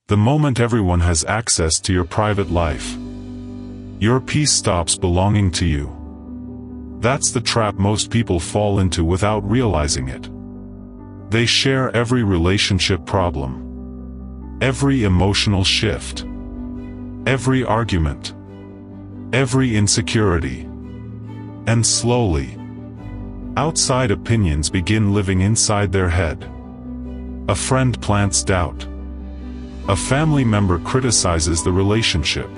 The moment everyone has access to your private life, your peace stops belonging to you. That's the trap most people fall into without realizing it. They share every relationship problem, every emotional shift, every argument, every insecurity. And slowly, outside opinions begin living inside their head. A friend plants doubt. A family member criticizes the relationship.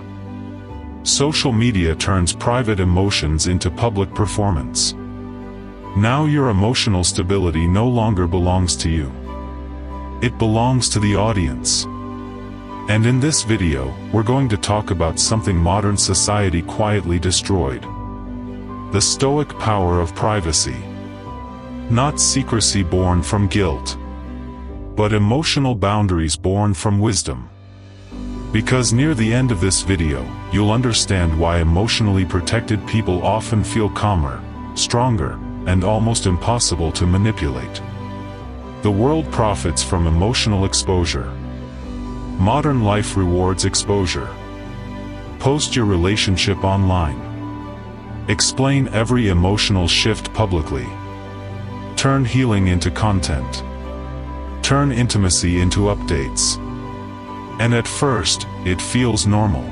Social media turns private emotions into public performance. Now your emotional stability no longer belongs to you. It belongs to the audience. And in this video, we're going to talk about something modern society quietly destroyed. The Stoic power of privacy. Not secrecy born from guilt, but emotional boundaries born from wisdom. Because near the end of this video, you'll understand why emotionally protected people often feel calmer, stronger, and almost impossible to manipulate. The world profits from emotional exposure. Modern life rewards exposure. Post your relationship online. Explain every emotional shift publicly. Turn healing into content. Turn intimacy into updates. And at first, it feels normal.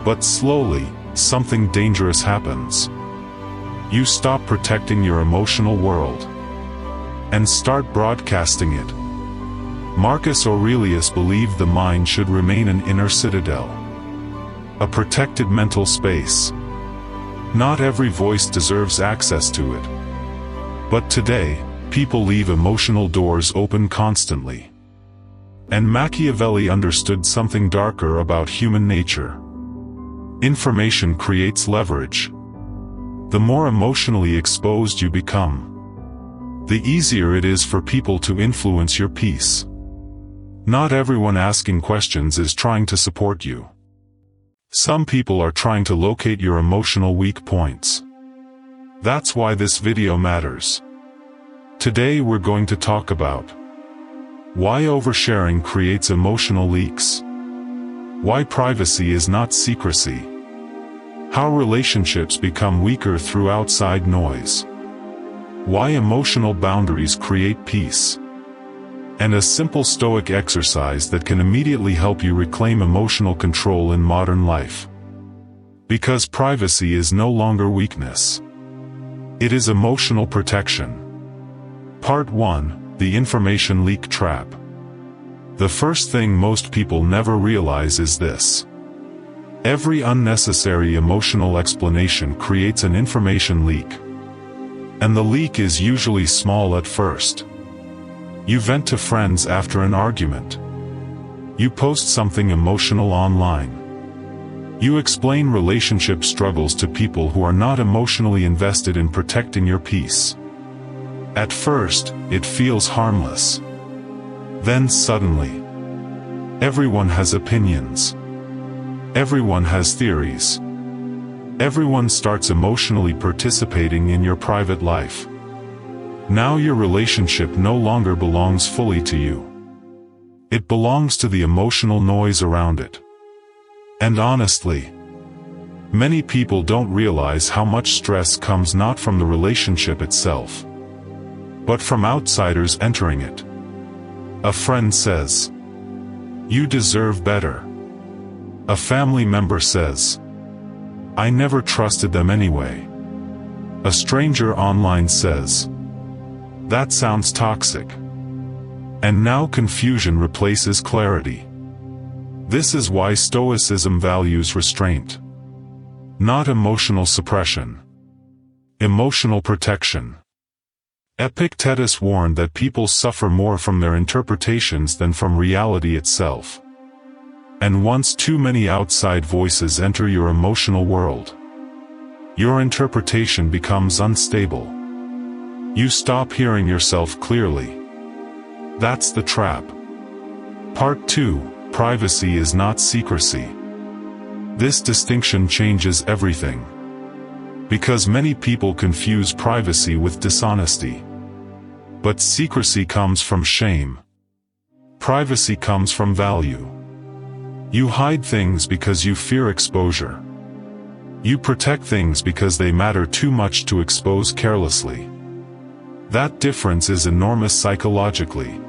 But slowly, something dangerous happens. You stop protecting your emotional world and start broadcasting it. Marcus Aurelius believed the mind should remain an inner citadel, a protected mental space. Not every voice deserves access to it. But today, people leave emotional doors open constantly. And Machiavelli understood something darker about human nature. Information creates leverage. The more emotionally exposed you become, the easier it is for people to influence your peace. Not everyone asking questions is trying to support you. Some people are trying to locate your emotional weak points. That's why this video matters. Today we're going to talk about why oversharing creates emotional leaks, why privacy is not secrecy, how relationships become weaker through outside noise, why emotional boundaries create peace, and a simple Stoic exercise that can immediately help you reclaim emotional control in modern life. Because privacy is no longer weakness. It is emotional protection. Part 1. The information leak trap. The first thing most people never realize is this. Every unnecessary emotional explanation creates an information leak. And the leak is usually small at first. You vent to friends after an argument. You post something emotional online. You explain relationship struggles to people who are not emotionally invested in protecting your peace. At first, it feels harmless. Then suddenly, everyone has opinions. Everyone has theories. Everyone starts emotionally participating in your private life. Now your relationship no longer belongs fully to you. It belongs to the emotional noise around it. And honestly, many people don't realize how much stress comes not from the relationship itself, but from outsiders entering it. A friend says, "You deserve better." A family member says, "I never trusted them anyway." A stranger online says, "That sounds toxic." And now confusion replaces clarity. This is why Stoicism values restraint. Not emotional suppression. Emotional protection. Epictetus warned that people suffer more from their interpretations than from reality itself. And once too many outside voices enter your emotional world, your interpretation becomes unstable. You stop hearing yourself clearly. That's the trap. Part 2. Privacy is not secrecy. This distinction changes everything. Because many people confuse privacy with dishonesty. But secrecy comes from shame. Privacy comes from value. You hide things because you fear exposure. You protect things because they matter too much to expose carelessly. That difference is enormous psychologically.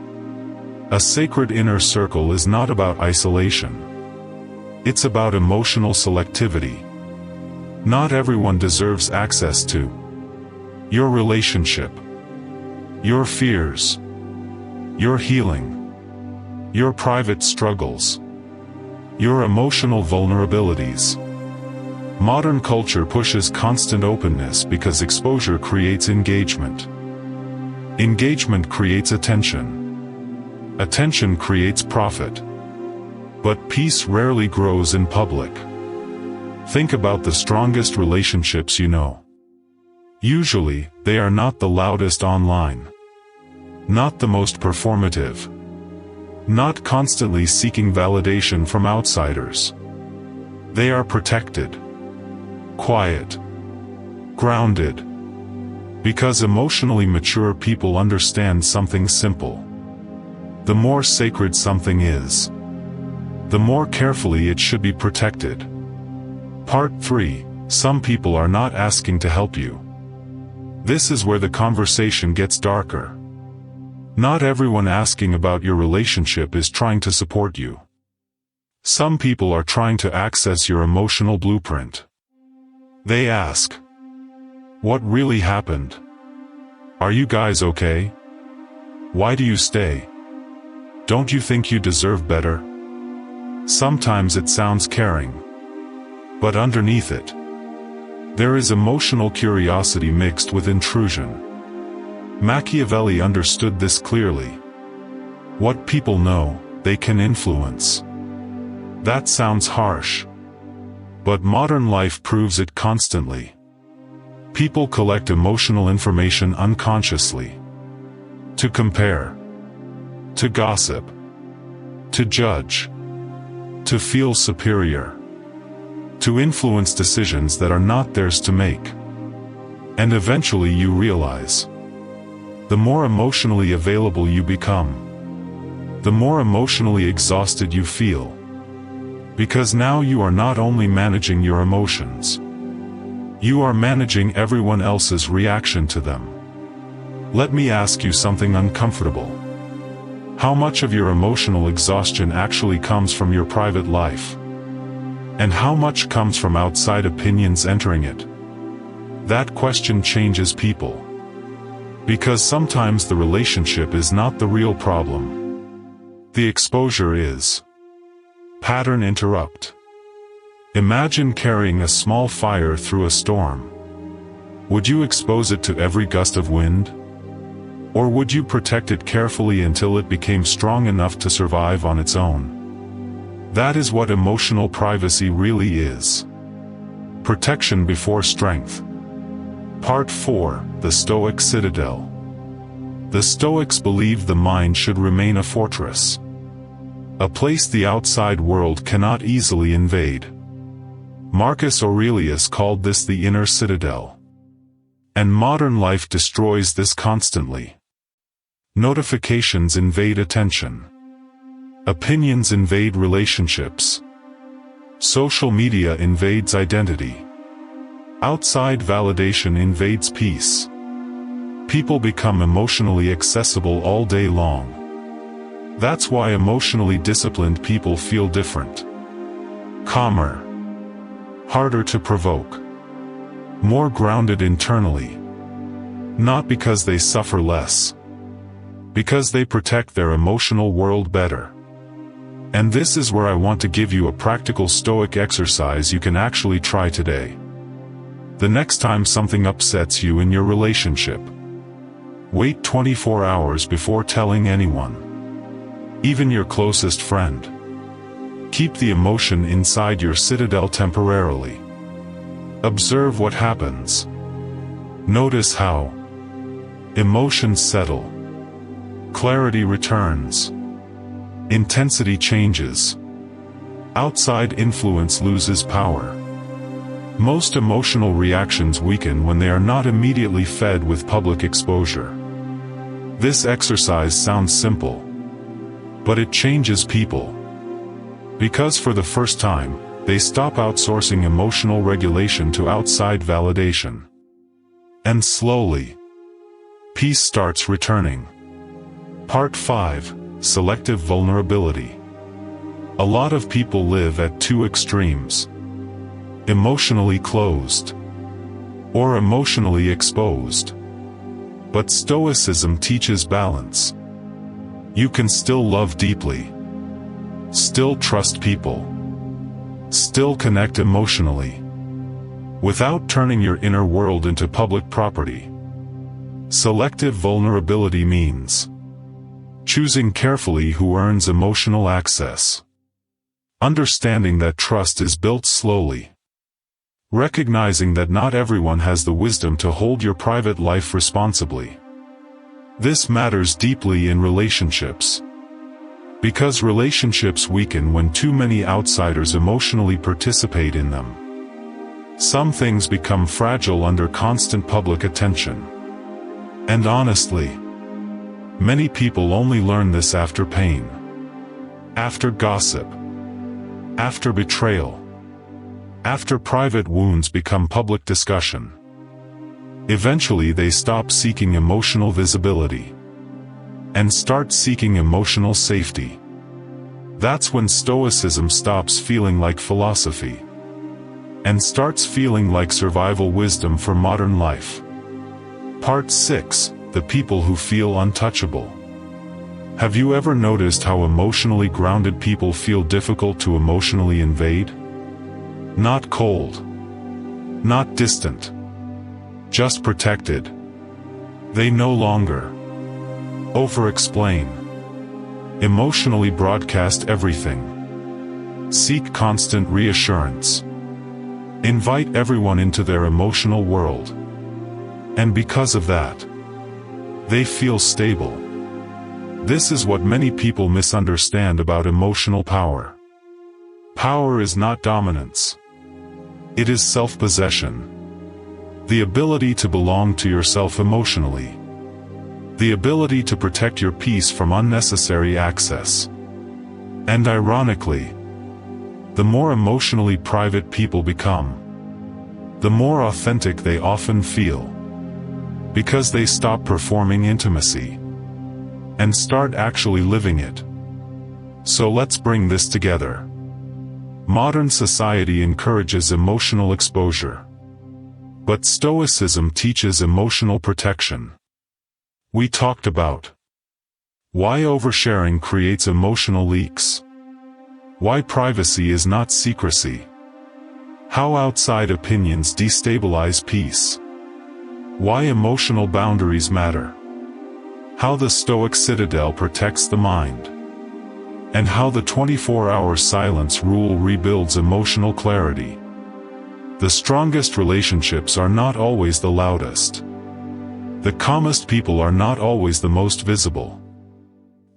A sacred inner circle is not about isolation. It's about emotional selectivity. Not everyone deserves access to your relationship, your fears, your healing, your private struggles, your emotional vulnerabilities. Modern culture pushes constant openness because exposure creates engagement. Engagement creates attention. Attention creates profit. But peace rarely grows in public. Think about the strongest relationships you know. Usually, they are not the loudest online. Not the most performative. Not constantly seeking validation from outsiders. They are protected. Quiet. Grounded. Because emotionally mature people understand something simple. The more sacred something is, the more carefully it should be protected. Part 3. Some people are not asking to help you. This is where the conversation gets darker. Not everyone asking about your relationship is trying to support you. Some people are trying to access your emotional blueprint. They ask, "What really happened? Are you guys okay? Why do you stay? Don't you think you deserve better?" Sometimes it sounds caring. But underneath it, there is emotional curiosity mixed with intrusion. Machiavelli understood this clearly. What people know, they can influence. That sounds harsh. But modern life proves it constantly. People collect emotional information unconsciously. To compare. To gossip. To judge. To feel superior. To influence decisions that are not theirs to make. And eventually you realize, the more emotionally available you become, the more emotionally exhausted you feel. Because now you are not only managing your emotions, you are managing everyone else's reaction to them. Let me ask you something uncomfortable. How much of your emotional exhaustion actually comes from your private life? And how much comes from outside opinions entering it? That question changes people. Because sometimes the relationship is not the real problem. The exposure is. Pattern interrupt. Imagine carrying a small fire through a storm. Would you expose it to every gust of wind? Or would you protect it carefully until it became strong enough to survive on its own? That is what emotional privacy really is. Protection before strength. Part 4. The Stoic Citadel. The Stoics believed the mind should remain a fortress. A place the outside world cannot easily invade. Marcus Aurelius called this the inner citadel. And modern life destroys this constantly. Notifications invade attention. Opinions invade relationships. Social media invades identity. Outside validation invades peace. People become emotionally accessible all day long. That's why emotionally disciplined people feel different. Calmer. Harder to provoke. More grounded internally. Not because they suffer less. Because they protect their emotional world better. And this is where I want to give you a practical Stoic exercise you can actually try today. The next time something upsets you in your relationship, wait 24 hours before telling anyone. Even your closest friend. Keep the emotion inside your citadel temporarily. Observe what happens. Notice how emotions settle. Clarity returns. Intensity changes. Outside influence loses power. Most emotional reactions weaken when they are not immediately fed with public exposure. This exercise sounds simple. But it changes people. Because for the first time, they stop outsourcing emotional regulation to outside validation. And slowly, peace starts returning. Part 5. Selective vulnerability. A lot of people live at two extremes: emotionally closed or emotionally exposed. But Stoicism teaches balance. You can still love deeply, still trust people, still connect emotionally, without turning your inner world into public property. Selective vulnerability means choosing carefully who earns emotional access, understanding that trust is built slowly, recognizing that not everyone has the wisdom to hold your private life responsibly. This matters deeply in relationships, because relationships weaken when too many outsiders emotionally participate in them. Some things become fragile under constant public attention. And honestly, many people only learn this after pain, after gossip, after betrayal, after private wounds become public discussion. Eventually they stop seeking emotional visibility and start seeking emotional safety. That's when Stoicism stops feeling like philosophy and starts feeling like survival wisdom for modern life. Part 6. The people who feel untouchable. Have you ever noticed how emotionally grounded people feel difficult to emotionally invade? Not cold, not distant, just protected. They no longer over-explain, emotionally broadcast everything, seek constant reassurance, invite everyone into their emotional world. And because of that, they feel stable. This is what many people misunderstand about emotional power. Power is not dominance. It is self-possession. The ability to belong to yourself emotionally. The ability to protect your peace from unnecessary access. And ironically, the more emotionally private people become, the more authentic they often feel. Because they stop performing intimacy and start actually living it. So let's bring this together. Modern society encourages emotional exposure, but Stoicism teaches emotional protection. We talked about why oversharing creates emotional leaks, why privacy is not secrecy, how outside opinions destabilize peace, why emotional boundaries matter, how the Stoic Citadel protects the mind, and how the 24-hour silence rule rebuilds emotional clarity. The strongest relationships are not always the loudest. The calmest people are not always the most visible.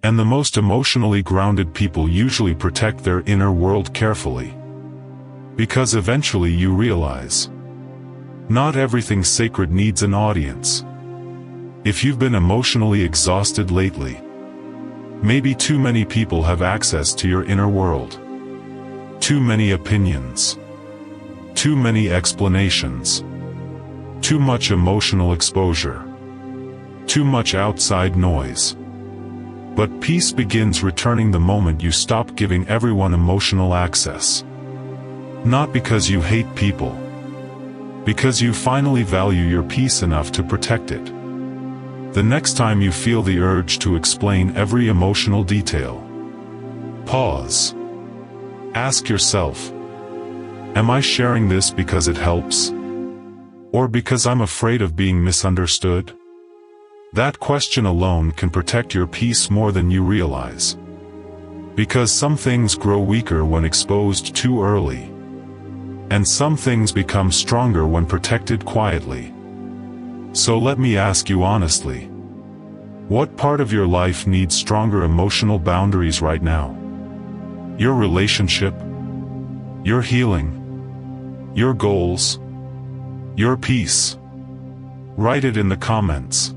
And the most emotionally grounded people usually protect their inner world carefully. Because eventually you realize, not everything sacred needs an audience. If you've been emotionally exhausted lately, maybe too many people have access to your inner world. Too many opinions. Too many explanations. Too much emotional exposure. Too much outside noise. But peace begins returning the moment you stop giving everyone emotional access. Not because you hate people. Because you finally value your peace enough to protect it. The next time you feel the urge to explain every emotional detail, pause. Ask yourself, am I sharing this because it helps? Or because I'm afraid of being misunderstood? That question alone can protect your peace more than you realize. Because some things grow weaker when exposed too early. And some things become stronger when protected quietly. So let me ask you honestly, what part of your life needs stronger emotional boundaries right now? Your relationship? Your healing? Your goals? Your peace? Write it in the comments.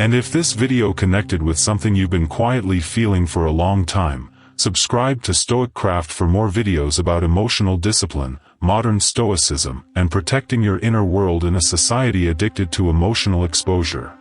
And if this video connected with something you've been quietly feeling for a long time, subscribe to Stoic Craft for more videos about emotional discipline, modern Stoicism, and protecting your inner world in a society addicted to emotional exposure.